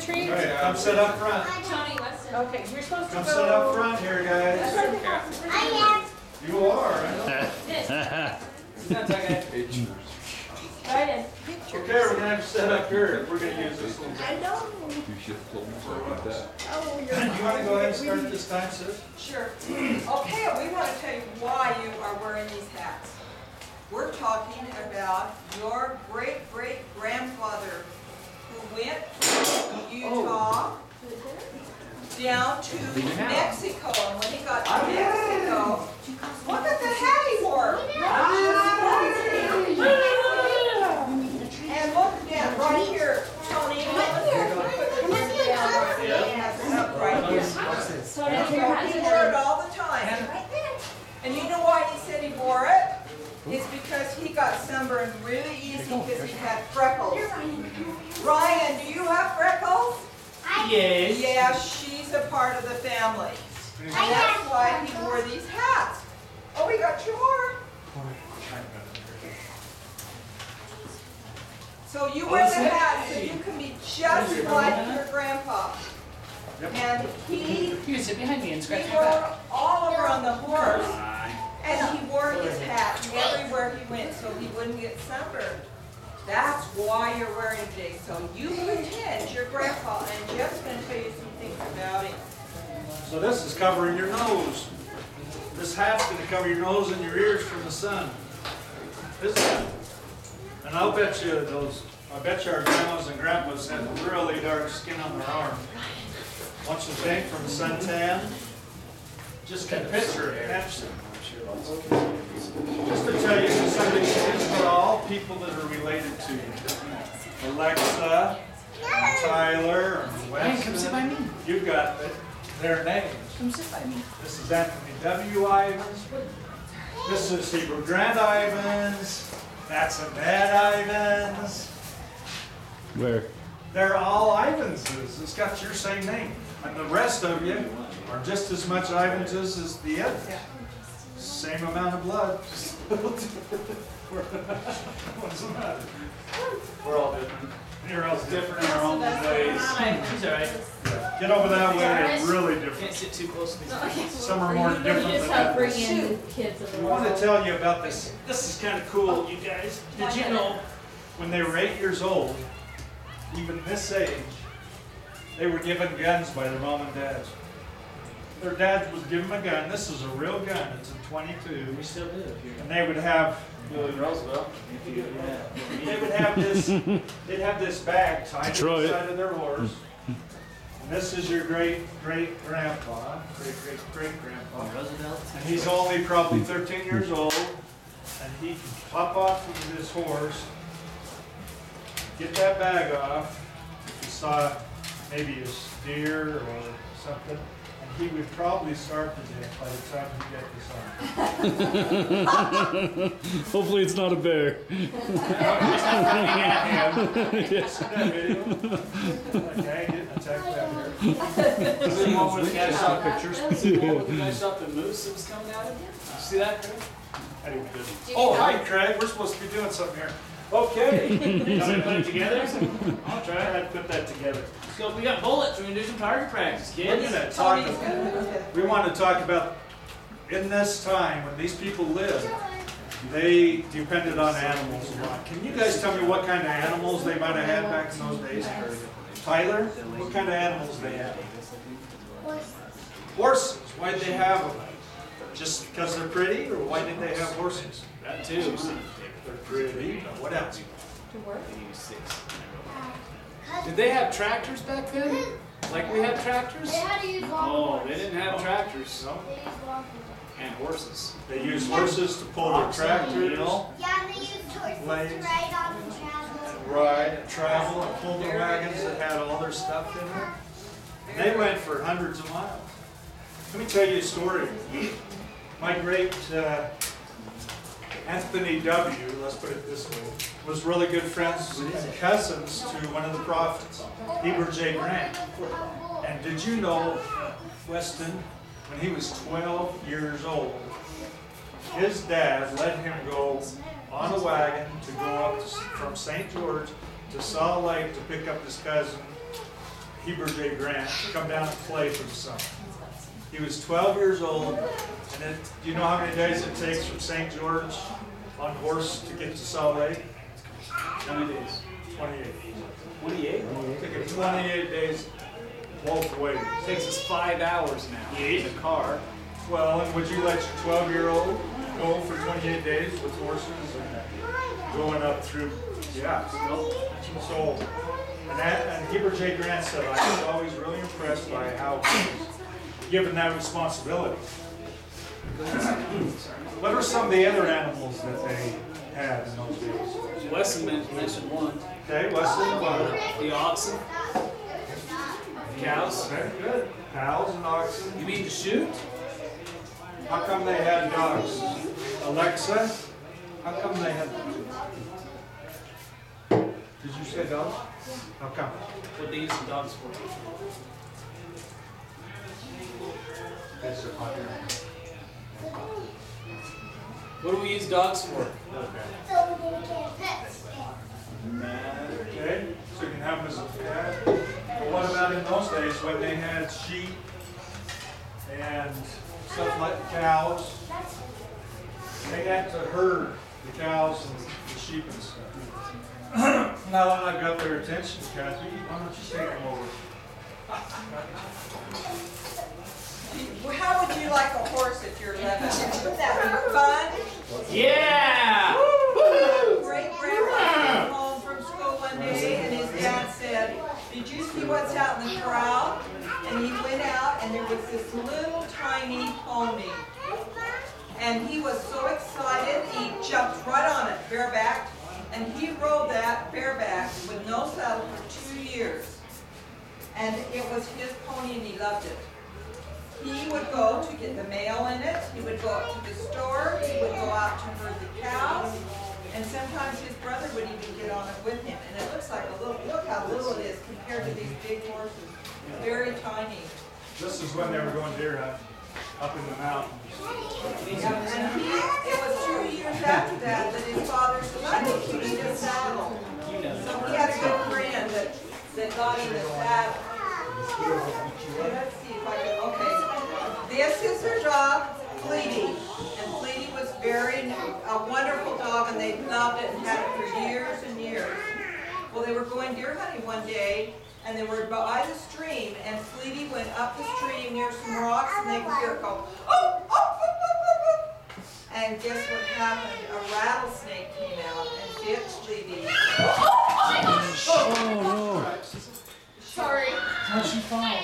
treats? All right, come sit up front. Tony, what's the... Okay, you're supposed to go. Come sit up front here, guys. You are. I know. This. Right in. Okay, we're gonna have to set up here. We're gonna use this little. I know. You should have told me about that. Oh, You wanna go ahead and start this time, sis? Sure. Okay, we want to tell you why you are wearing these hats. We're talking about your great-great-grandfather who went from Utah down to Mexico. And when he got to Mexico, look at the hat he wore. And look down right here, Tony. Right here. So that's your hat. He wore it all the time. And you know why he said he wore it? It's because he got sunburned really easy because he had freckles. Ryan, do you have freckles? Yes. Yeah, she's a part of the family. And that's why he wore these hats. Oh, we got two more. So you wear the hat so you can be just like your grandpa. And You can sit behind me and he scratch my wore back. all over on the horse. And he wore his hat everywhere he went so he wouldn't get sunburned. That's why you're wearing it today. So you pretend you're grandpa, and Jeff's going to tell you some things about him. So this is covering your nose. This hat's gonna cover your nose and your ears from the sun. Isn't it? And I bet you our grandmas and grandpas have really dark skin on their arm. Want you to think from a suntan? Just can picture it. Just to tell you some things for all people that are related to you. Alexa, Tyler, and Hey, come sit by me. Weston. You've got their names. Come sit by me. This is Anthony W. Ivins. This is Hebrew Grant Ivins. That's Annette Ivins. Where? They're all Ivinses. It's got your same name. And the rest of you are just as much Ivinses as the others. Same amount of blood. What's the matter? We're all different. You're all different in our own ways. He's alright. Get over that way, they're really Can't different. sit too close to me. Some are more different You just than help bring others. in kids of the I want to world. tell you about this. This is kind of cool, you guys. Did you know when they were 8 years old, even this age, they were given guns by their mom and dads? Their dads would give them a gun. This is a real gun. It's a .22. We still do. And they would have Roosevelt. they would have this. They'd have this bag tied to the Detroit. side of their horse. And this is your great grandpa, great grandpa. Roosevelt. And he's only probably 13 years old, and he can hop off of his horse, get that bag off. If you saw maybe a deer or something, and he would probably starve to death by the time he got this on. Hopefully it's not a bear. Yes. That video. Okay, getting attacked back here. Is there one where the guy shot pictures? Is there one where the guy shot the moose that was coming at him? Did you see that, Chris? I didn't do it. Oh, hi, Craig. We're supposed to be doing something here. Okay. You want me to put it together? I'll try to put that together. Let's go. We got bullets. We're gonna do some target practice, We're kids. going to talk. Tony's gonna We want to talk about in this time when these people lived, they depended on animals a lot. Can you guys tell me what kind of animals they might have had back in those days? Tyler, what kind of animals they had? Horses. Why did they have them? Just because they're pretty, or why did they have horses? That too. They're pretty. What else? To work? Did they have tractors back then? Like we have tractors? They had to use Oh, lawnmowers. they didn't have tractors. No. They used lawnmowers. And horses. They used horses to pull their tractors, Yeah, and they used horses to Blades. ride on and travel. ride and travel and pull their wagons that had all their stuff in them. They went for hundreds of miles. Let me tell you a story. My great Anthony W., let's put it this way, was really good friends and cousins to one of the prophets, Heber J. Grant. And did you know, Weston, when he was 12 years old, his dad let him go on a wagon to go up from St. George to Salt Lake to pick up his cousin Heber J. Grant to come down and play for the summer. He was 12 years old, and then, do you know how many days it takes from St. George on horse to get to Salt Lake? How many days? 28. 28? It took him 28 days both ways. It takes us 5 hours now in the car. Well, and would you let your 12-year-old go for 28 days with horses and going up through, yeah. So, and Heber J. Grant said, I was always really impressed by how he was given that responsibility. What are some of the other animals that they had in those days? Wesson mentioned one. Okay, Weston, what? The oxen. Cows. Very good. Cows and oxen. You mean to shoot? How come they had dogs? Alexa, how come they had... Did you say dogs? How come? What they use the dogs for? It's a popular. What do we use dogs for? Okay, so you can have them as a pet. But what about in those days when they had sheep and stuff like cows? They had to herd the cows and the sheep and stuff. Now that I've got their attention, Kathy, why don't you take them over? How would you like a horse if you're 11? Wouldn't that be fun? Yeah! Great grandpa came home from school one day and his dad said, did you see what's out in the crowd? And he went out and there was this little tiny pony. And he was so excited, he jumped right on it, bareback. And he rode that bareback with no saddle for 2 years. And it was his pony and he loved it. He would go to get the mail in it, he would go up to the store, he would go out to herd the cows, and sometimes his brother would even get on it with him. And it looks like a little, look how little it is compared to these big horses. Very tiny. This is when they were going deer hunting up in the mountains. And it was 2 years after that that his father said, I think you need a saddle. So he had a good friend that got him the saddle. Let's see if I can, okay. This is her dog, Fleety. And Fleety was a wonderful dog and they loved it and had it for years and years. Well, they were going deer hunting one day and they were by the stream and Fleety went up the stream near some rocks and they could hear it go, oh, oh, oh, oh, oh, oh. And guess what happened? A rattlesnake came out and bit Fleety. Oh no! Sorry. How'd she fall?